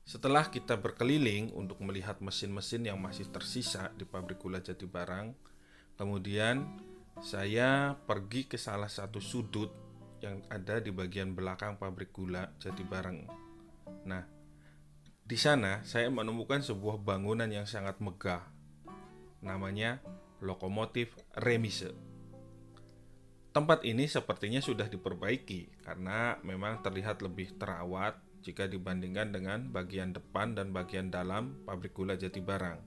Setelah kita berkeliling untuk melihat mesin-mesin yang masih tersisa di pabrik gula Jatibarang, kemudian saya pergi ke salah satu sudut yang ada di bagian belakang pabrik gula Jatibarang. Nah, di sana saya menemukan sebuah bangunan yang sangat megah. Namanya lokomotif remise. Tempat ini sepertinya sudah diperbaiki karena memang terlihat lebih terawat jika dibandingkan dengan bagian depan dan bagian dalam pabrik gula Jatibarang.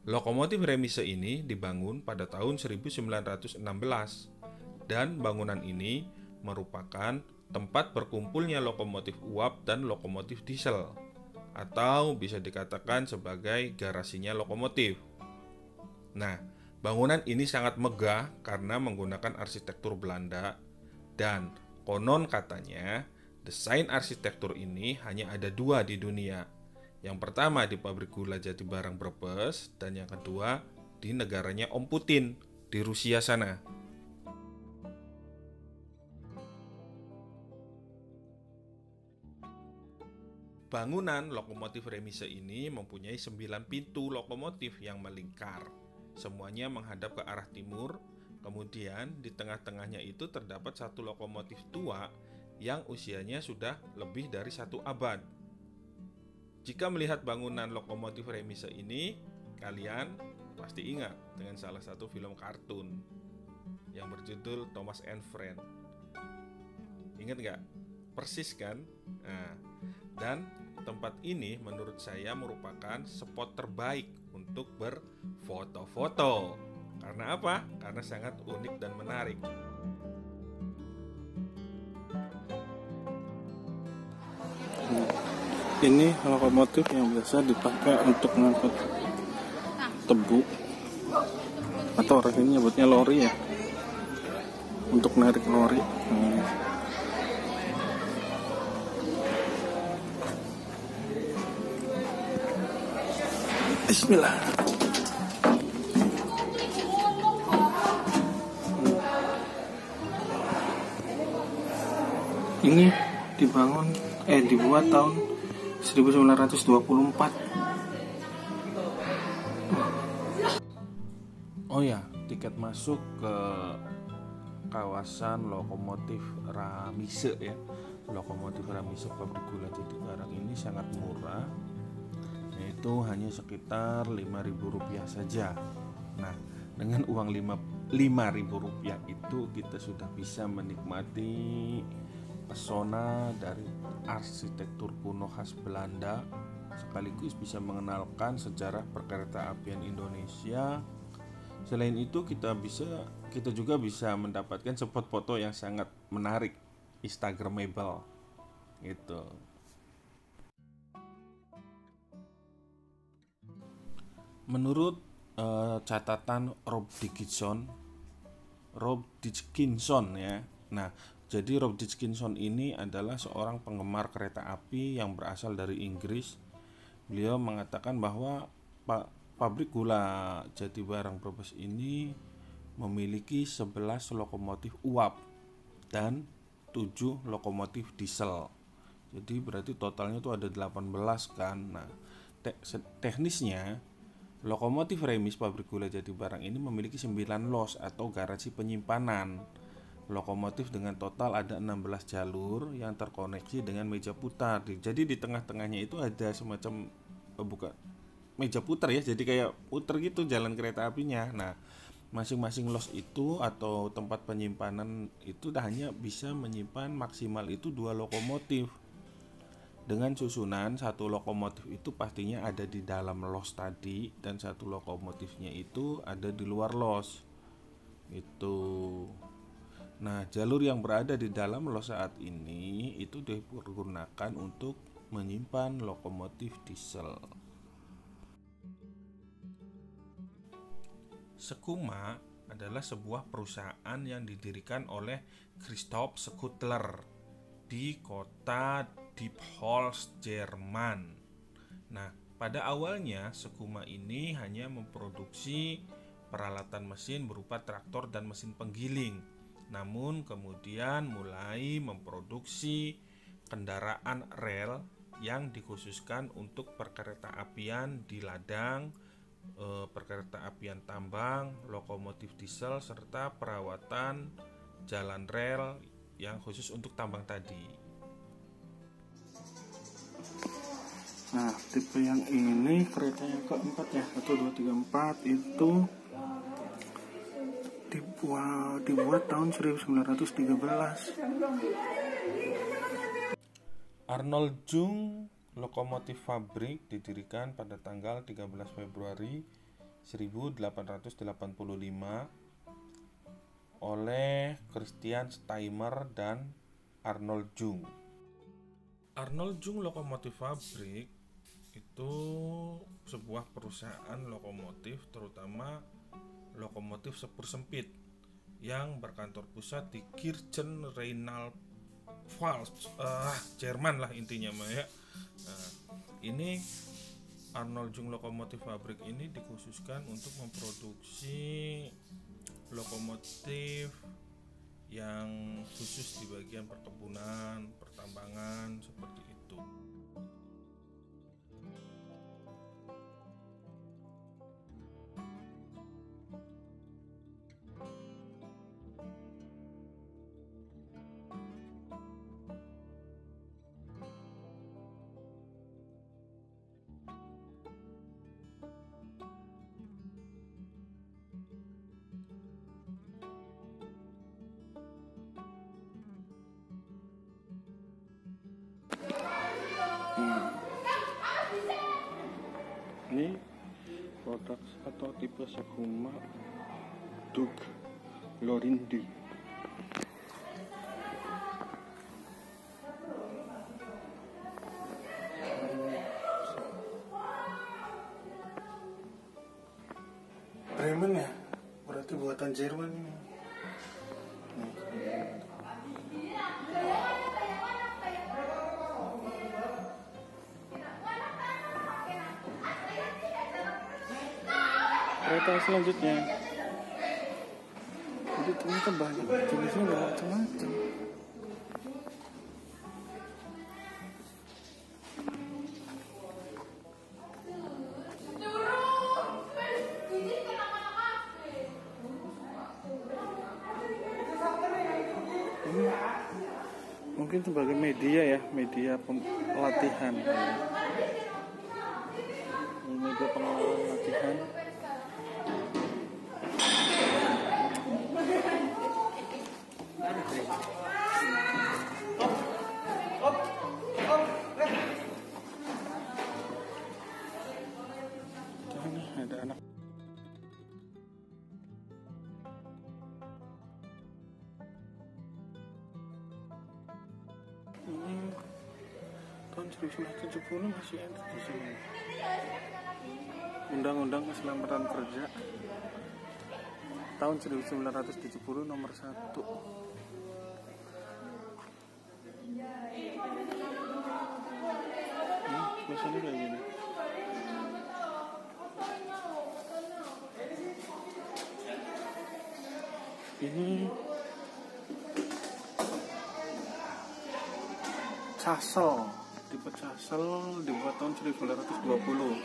Lokomotif remise ini dibangun pada tahun 1916 dan bangunan ini merupakan tempat berkumpulnya lokomotif uap dan lokomotif diesel, atau bisa dikatakan sebagai garasinya lokomotif. Nah, bangunan ini sangat megah karena menggunakan arsitektur Belanda dan konon katanya desain arsitektur ini hanya ada dua di dunia. Yang pertama di pabrik gula Jatibarang Brebes dan yang kedua di negaranya Om Putin di Rusia sana. Bangunan lokomotif remise ini mempunyai 9 pintu lokomotif yang melingkar. Semuanya menghadap ke arah timur. Kemudian di tengah-tengahnya itu terdapat satu lokomotif tua yang usianya sudah lebih dari 1 abad. Jika melihat bangunan lokomotif remise ini, kalian pasti ingat dengan salah satu film kartun yang berjudul Thomas and Friends. Ingat nggak? Persis kan? Nah, dan tempat ini menurut saya merupakan spot terbaik untuk berfoto-foto. Karena apa? Karena sangat unik dan menarik. Ini lokomotif yang biasa dipakai untuk mengangkut tebu, atau orang ini nyebutnya lori ya, untuk narik lori. Bismillah. Ini dibuat tahun 1924. Oh ya, tiket masuk ke kawasan lokomotif remise ya. Lokomotif remise pabrik gula Jatibarang ini sangat murah, yaitu hanya sekitar Rp5.000 saja. Nah, dengan uang Rp5.000 itu kita sudah bisa menikmati pesona dari arsitektur kuno khas Belanda, sekaligus bisa mengenalkan sejarah perkereta-apian Indonesia. Selain itu kita juga bisa mendapatkan spot foto yang sangat menarik, instagramable gitu. Menurut catatan Rob Dickinson ya. Nah, jadi Rob Dickinson ini adalah seorang penggemar kereta api yang berasal dari Inggris. Beliau mengatakan bahwa pabrik gula Jatibarang Brebes ini memiliki 11 lokomotif uap dan 7 lokomotif diesel. Jadi berarti totalnya itu ada 18 kan. Nah, teknisnya lokomotif remis pabrik gula Jatibarang ini memiliki 9 los atau garasi penyimpanan. Lokomotif dengan total ada 16 jalur yang terkoneksi dengan meja putar. Jadi di tengah-tengahnya itu ada semacam meja putar ya. Jadi kayak putar gitu jalan kereta apinya. Nah, masing-masing los itu atau tempat penyimpanan itu hanya bisa menyimpan maksimal itu 2 lokomotif. Dengan susunan satu lokomotif itu pastinya ada di dalam los tadi dan satu lokomotifnya itu ada di luar los. Itu. Nah, jalur yang berada di dalam los saat ini itu dipergunakan untuk menyimpan lokomotif diesel. Sekuma adalah sebuah perusahaan yang didirikan oleh Christoph Schuttler di kota Diepholz, Jerman. Nah, pada awalnya Sekuma ini hanya memproduksi peralatan mesin berupa traktor dan mesin penggiling. Namun kemudian mulai memproduksi kendaraan rel yang dikhususkan untuk perkeretaapian di ladang, perkeretaapian tambang, lokomotif diesel, serta perawatan jalan rel yang khusus untuk tambang tadi. Nah, tipe yang ini kereta yang keempat ya, 1234 itu dibuat tahun 1913. Arnold Jung Lokomotif Fabrik didirikan pada tanggal 13 Februari 1885 oleh Christian Steimer dan Arnold Jung. Arnold Jung Lokomotif Fabrik itu sebuah perusahaan lokomotif, terutama lokomotif sepur sempit yang berkantor pusat di Kirchen Rheinland-Pfalz, Jerman lah intinya mah ya. Nah, ini Arnold Jung Lokomotif Fabrik ini dikhususkan untuk memproduksi lokomotif yang khusus di bagian perkebunan, pertambangan seperti itu. Ini produk atau tipe Sekuma Dug Lorindi. Bremen ya, berarti buatan Jerman ini. Kereta selanjutnya, jadi ternyata banyak jenisnya, nggak macam-macam. Ini mungkin sebagai media ya, media pelatihan, media pengelolaan latihan. Ini ada anak. Ini tahun 1970 masih ada di sini. Undang-Undang Keselamatan Kerja tahun 1970 nomor 1. Biasanya kayak gini. Ini Castle, tipe Castle dibuat tahun 1920.